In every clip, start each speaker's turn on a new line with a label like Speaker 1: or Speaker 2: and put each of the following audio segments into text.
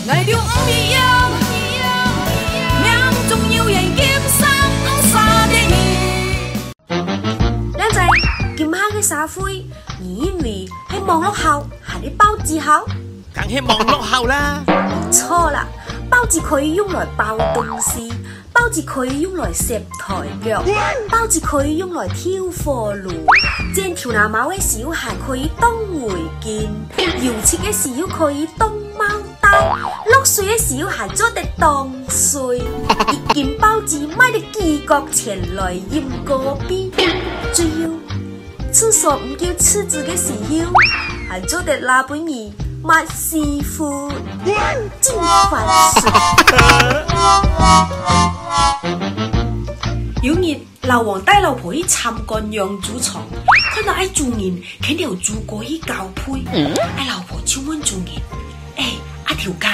Speaker 1: 爱着不一样，命中有人兼生沙的你。
Speaker 2: 靚仔，劍下嘅沙灰，你以為喺網絡後係啲包字口？
Speaker 3: 梗係網絡後啦。
Speaker 2: 錯啦，包字可以用來包東西，包字可以用來攝台腳，包字可以用來挑貨路。剪條牙毛嘅小孩可以當回見，搖切嘅小可以當貓帶，碌水嘅小孩做得當水。一件包字買得幾角錢來驗個邊，最要廁所唔叫廁紙嘅時候，係做得那本兒賣師傅真煩事。有日老王帶老婆去參觀養豬場，看到豬人牽條豬過去交配，老婆就問豬人：條價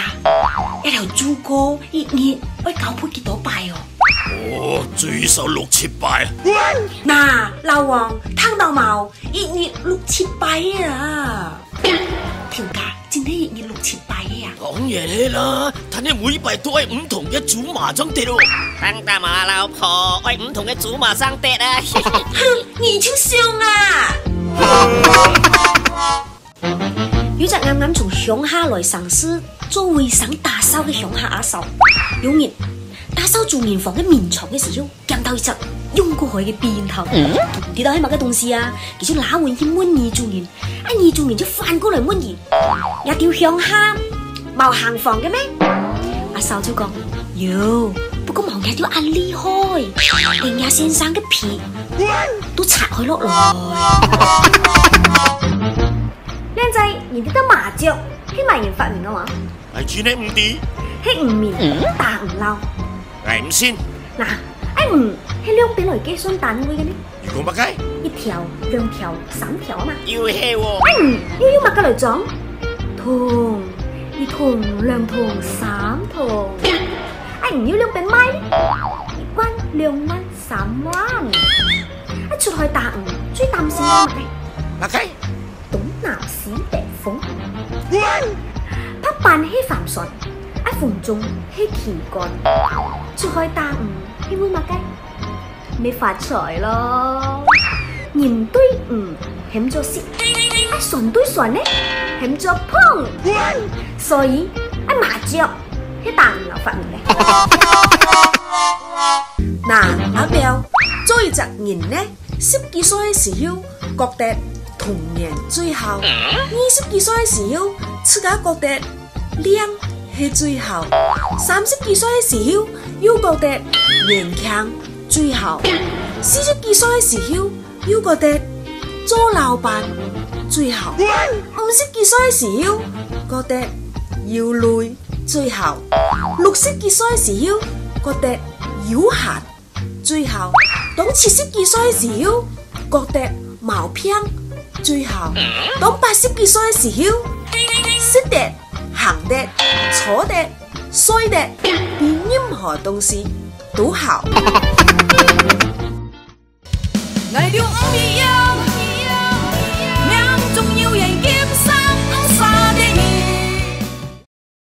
Speaker 2: 一條豬哥一日可以交配幾多擺哦？
Speaker 3: 最少6、7擺。
Speaker 2: 嗱，老王聽到冇？一日6、7擺啊！條價真係一日6、7擺啊！
Speaker 3: 講嘢啦，但係每擺都係唔同嘅祖麻裝碟咯。
Speaker 4: 聽到冇啊，老婆，係唔同嘅祖麻裝碟啊！
Speaker 2: 哼，你超凶啊！有隻啱啱從鄉下來城市做衛生打掃嘅鄉下阿嫂，有日打掃住棉房嘅棉床嘅時候，見到一隻湧過去嘅鞭頭，唔知道係乜嘅東西啊！佢就拿碗去問二主人，二主人就反過來問佢：一條鄉下冇行房嘅咩？阿嫂就講：有，不過冇嘢都咁厲害，連阿先生嘅皮都拆開落來。靚仔，而啲得麻雀，係咪人發明嘅話？
Speaker 3: 係轉你唔啲，
Speaker 2: 係唔面，但唔嬲。
Speaker 3: 係唔先。
Speaker 2: 嗱，唔係兩邊來計算單位嘅呢？
Speaker 3: 如果乜雞？
Speaker 2: 一條、兩條、3條啊嘛。
Speaker 4: 要氣喎。
Speaker 2: 要乜嘅嚟講？同一同、兩同、3同。唔要兩邊買呢？一關2萬、3萬。出去打最擔心嘅
Speaker 3: 乜雞？
Speaker 2: 東南西北風，拍板係帆船，風中係旗杆，出去打係會乜雞？咪發財咯！人對險咗蝕，船對船呢險咗碰，所以麻雀係打有發明嘅。嗱，阿表做一隻人呢，10幾歲嘅時候覺得童年最好，20幾歲嘅時候，自己覺得靚係最好，30幾歲嘅時候又覺得年輕最好，40幾歲嘅時候又覺得做老闆最好，50幾歲嘅時候覺得要累最好，60幾歲嘅時候覺得悠閒最好，當70幾歲嘅時候覺得毛片最好，當80幾歲嘅時候，識得、行得、坐得、睡得，比任何東西都好。
Speaker 1: 愛着不一樣。